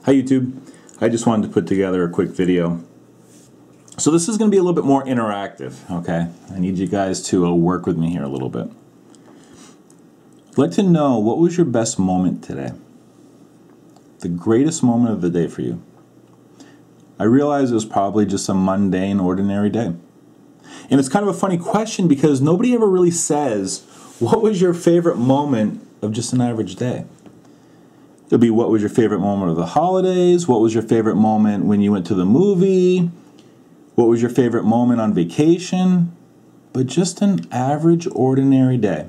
Hi YouTube. I just wanted to put together a quick video. So this is going to be a little bit more interactive, okay? I need you guys to work with me here a little bit. I'd like to know, what was your best moment today? The greatest moment of the day for you. I realize it was probably just a mundane, ordinary day. And it's kind of a funny question because nobody ever really says, what was your favorite moment of just an average day? It'll be, what was your favorite moment of the holidays? What was your favorite moment when you went to the movie? What was your favorite moment on vacation? But just an average, ordinary day.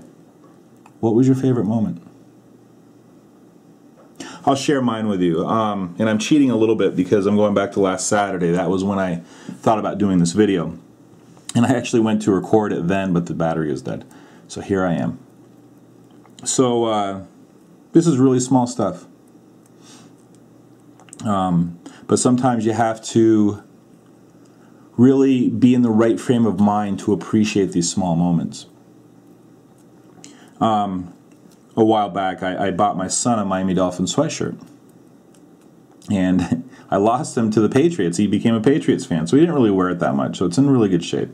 What was your favorite moment? I'll share mine with you. And I'm cheating a little bit because I'm going back to last Saturday. That was when I thought about doing this video. And I actually went to record it then, but the battery is dead. So here I am. So this is really small stuff. But sometimes you have to really be in the right frame of mind to appreciate these small moments. A while back, I bought my son a Miami Dolphins sweatshirt. And I lost him to the Patriots. He became a Patriots fan, so he didn't really wear it that much. So it's in really good shape.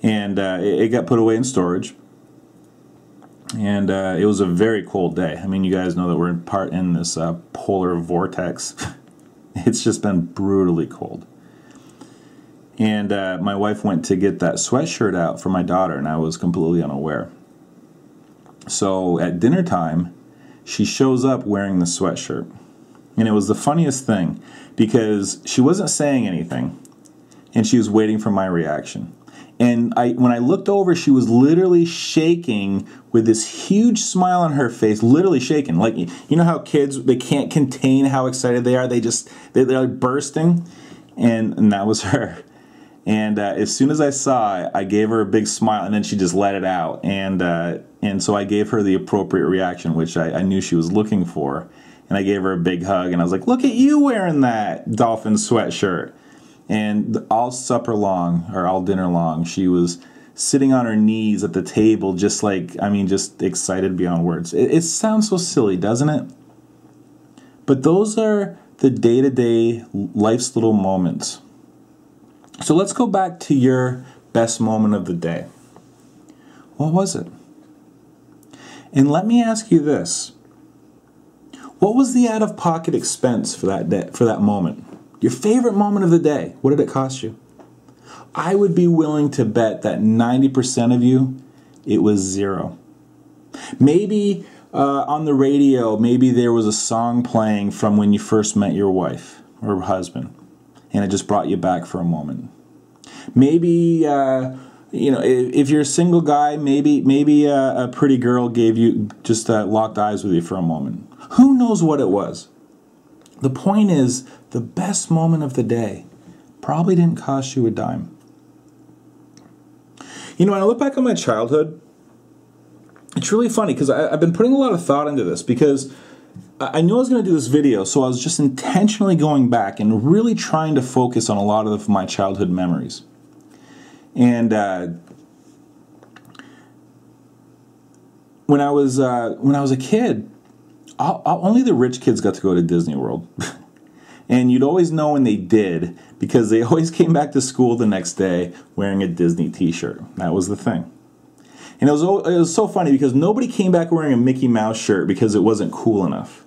And it got put away in storage. And it was a very cold day. I mean, you guys know that we're in this polar vortex. It's just been brutally cold. And my wife went to get that sweatshirt out for my daughter, and I was completely unaware. So at dinner time, she shows up wearing the sweatshirt. And it was the funniest thing because she wasn't saying anything, and she was waiting for my reaction. And when I looked over, she was literally shaking with this huge smile on her face, literally shaking. Like, you know how kids, they can't contain how excited they are. They're like bursting. And that was her. And as soon as I saw it, I gave her a big smile, and then she just let it out. And so I gave her the appropriate reaction, which I knew she was looking for. And I gave her a big hug, and I was like, look at you wearing that Dolphins sweatshirt. And all supper long, or all dinner long, she was sitting on her knees at the table, just like, I mean, just excited beyond words. It sounds so silly, doesn't it? But those are the day-to-day life's little moments. So let's go back to your best moment of the day. What was it? And let me ask you this. What was the out-of-pocket expense for that day, for that moment? Your favorite moment of the day, what did it cost you? I would be willing to bet that 90% of you, it was zero. Maybe on the radio, maybe there was a song playing from when you first met your wife or husband, and it just brought you back for a moment. Maybe, if you're a single guy, maybe a pretty girl gave you, just locked eyes with you for a moment. Who knows what it was? The point is, the best moment of the day probably didn't cost you a dime. You know, when I look back on my childhood, it's really funny because I've been putting a lot of thought into this because I knew I was going to do this video, so I was just intentionally going back and really trying to focus on a lot of my childhood memories. And when I was a kid, only the rich kids got to go to Disney World. And you'd always know when they did because they always came back to school the next day wearing a Disney t-shirt. That was the thing. And it was so funny because nobody came back wearing a Mickey Mouse shirt because it wasn't cool enough,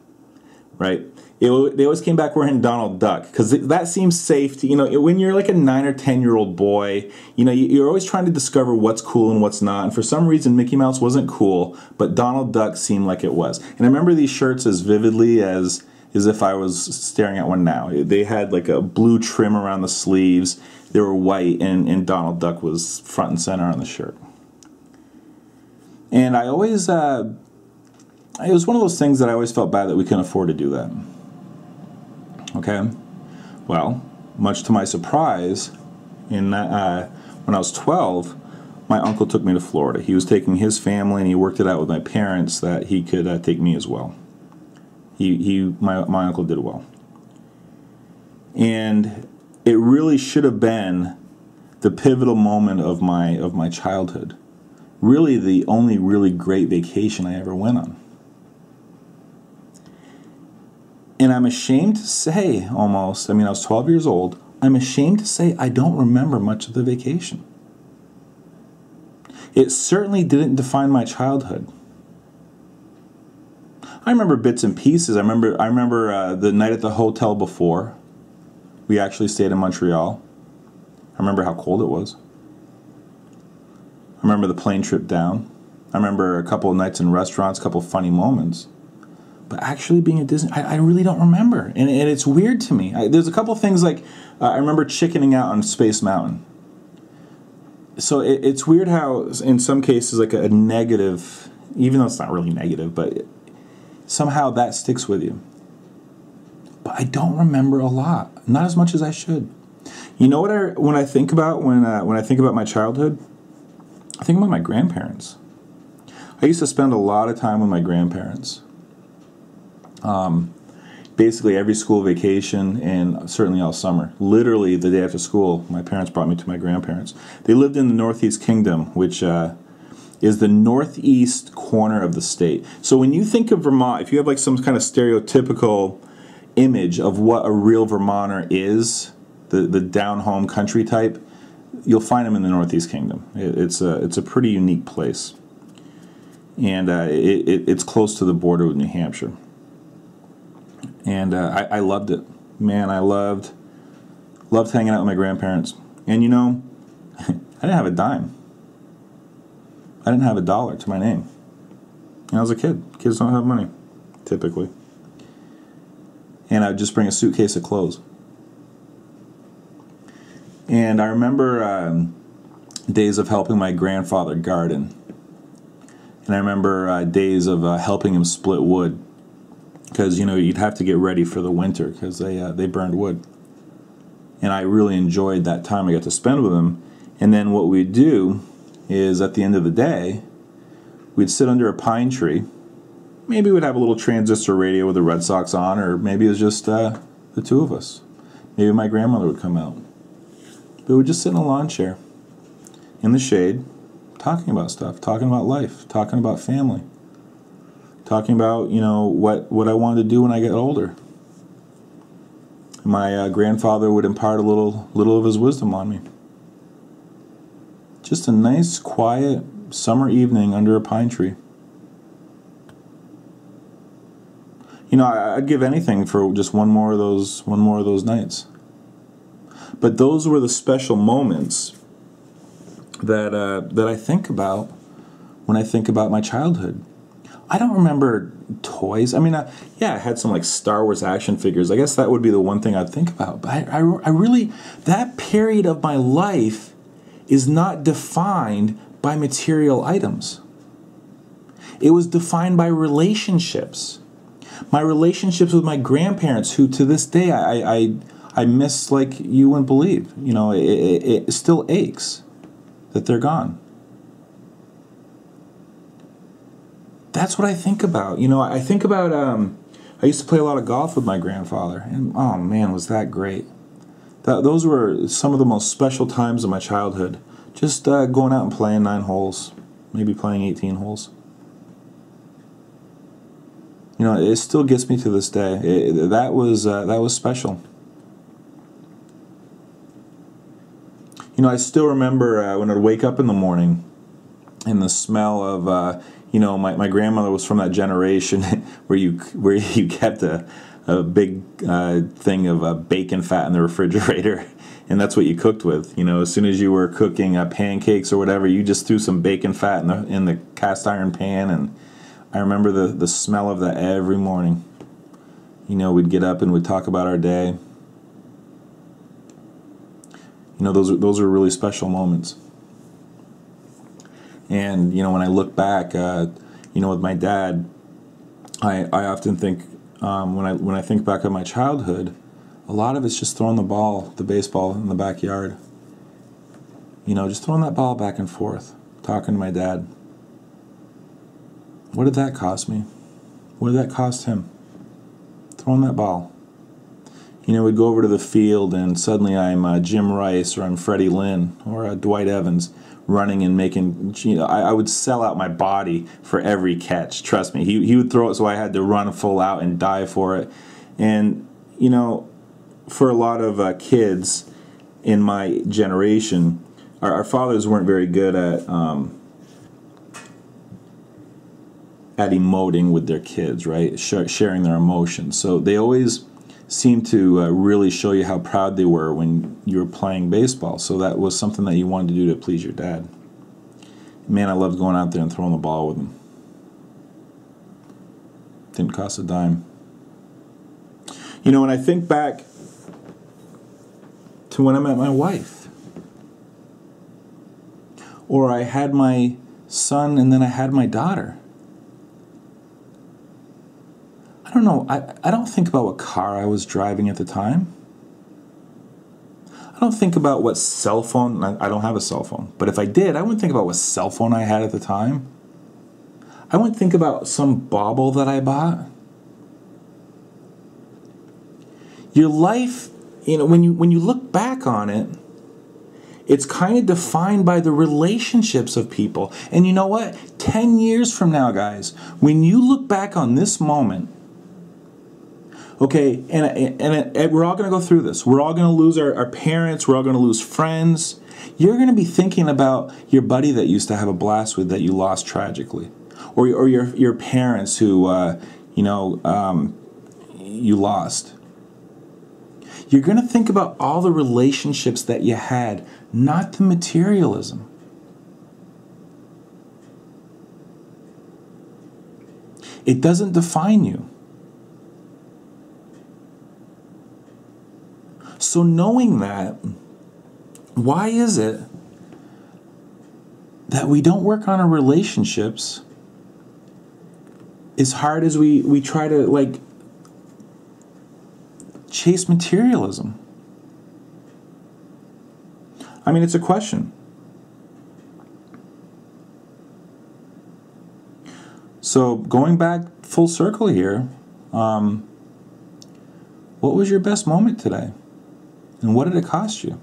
right? They always came back wearing Donald Duck because that seems safe to, when you're like a 9 or 10-year-old boy, you're always trying to discover what's cool and what's not. And for some reason, Mickey Mouse wasn't cool, but Donald Duck seemed like it was. And I remember these shirts as vividly as if I was staring at one now. They had like a blue trim around the sleeves. They were white, and Donald Duck was front and center on the shirt. And I always, it was one of those things that I always felt bad that we couldn't afford to do that. Okay? Well, much to my surprise, when I was 12, my uncle took me to Florida. He was taking his family, and he worked it out with my parents that he could take me as well. My uncle did well. And it really should have been the pivotal moment of my childhood. Really the only really great vacation I ever went on. And I'm ashamed to say, almost, I mean, I was 12 years old, I'm ashamed to say I don't remember much of the vacation. It certainly didn't define my childhood. I remember bits and pieces. I remember the night at the hotel before. We actually stayed in Montreal. I remember how cold it was. I remember the plane trip down. I remember a couple of nights in restaurants, a couple of funny moments. But actually being at Disney, I really don't remember. And it's weird to me. There's a couple of things like, I remember chickening out on Space Mountain. So it's weird how in some cases like a negative, even though it's not really negative, but somehow that sticks with you. But I don't remember a lot. Not as much as I should. You know what when I think about when I think about my childhood? I think about my grandparents. I used to spend a lot of time with my grandparents. Basically every school vacation and certainly all summer. Literally the day after school, my parents brought me to my grandparents. They lived in the Northeast Kingdom, which is the northeast corner of the state. So when you think of Vermont, if you have like some kind of stereotypical image of what a real Vermonter is, the down-home country type, you'll find them in the Northeast Kingdom. It's a pretty unique place. And it's close to the border with New Hampshire. And I loved it. Man, I loved hanging out with my grandparents. And you know, I didn't have a dime. I didn't have $1 to my name. And I was a kid. Kids don't have money, typically. And I'd just bring a suitcase of clothes. And I remember days of helping my grandfather garden. And I remember days of helping him split wood. Because, you know, you'd have to get ready for the winter because they burned wood. And I really enjoyed that time I got to spend with him. And then what we'd do is at the end of the day, we'd sit under a pine tree. Maybe we'd have a little transistor radio with the Red Sox on, or maybe it was just the two of us. Maybe my grandmother would come out. But we'd just sit in a lawn chair in the shade, talking about stuff, talking about life, talking about family. Talking about, you know, what I wanted to do when I get older. My grandfather would impart a little of his wisdom on me. Just a nice, quiet summer evening under a pine tree. You know, I'd give anything for just one more of those nights. But those were the special moments that I think about when I think about my childhood. I don't remember toys. I mean, yeah, I had some like Star Wars action figures. I guess that would be the one thing I'd think about. But I really, that period of my life is not defined by material items. It was defined by relationships. My relationships with my grandparents, who to this day I miss like you wouldn't believe. You know, it still aches that they're gone. That's what I think about. You know, I think about, I used to play a lot of golf with my grandfather, and oh man, was that great. Those were some of the most special times of my childhood. Just going out and playing 9 holes, maybe playing 18 holes. You know, it still gets me to this day. That was special. You know, I still remember when I'd wake up in the morning and the smell of, you know, my grandmother was from that generation where you kept a big thing of bacon fat in the refrigerator, and that's what you cooked with. You know, as soon as you were cooking pancakes or whatever, you just threw some bacon fat in the cast iron pan, and I remember the smell of that every morning. You know, we'd get up and we'd talk about our day. You know, those are really special moments. And, you know, when I look back, you know, with my dad, I often think, when I think back on my childhood, a lot of it's just throwing the baseball in the backyard. You know, just throwing that ball back and forth, talking to my dad. What did that cost me? What did that cost him? Throwing that ball. You know, we'd go over to the field and suddenly I'm Jim Rice or I'm Freddie Lynn or Dwight Evans, running and making, you know, I would sell out my body for every catch. Trust me, he would throw it so I had to run full out and dive for it. And, for a lot of kids in my generation, our fathers weren't very good at emoting with their kids, right? Sharing their emotions. So they always seemed to really show you how proud they were when you were playing baseball. So that was something that you wanted to do to please your dad. Man, I loved going out there and throwing the ball with him. Didn't cost a dime. When I think back to when I met my wife, or I had my son and then I had my daughter, I don't know, I don't think about what car I was driving at the time. I don't think about what cell phone, I don't have a cell phone, but if I did, I wouldn't think about what cell phone I had at the time. I wouldn't think about some bauble that I bought. Your life, when you look back on it, it's kind of defined by the relationships of people. And you know what? 10 years from now, guys, when you look back on this moment, okay, and we're all going to go through this. We're all going to lose our parents. We're all going to lose friends. You're going to be thinking about your buddy that you used to have a blast with that you lost tragically. Or your parents who, you lost. You're going to think about all the relationships that you had, not the materialism. It doesn't define you. So knowing that, why is it that we don't work on our relationships as hard as we try to, chase materialism? I mean, it's a question. So going back full circle here, what was your best moment today? And what did it cost you?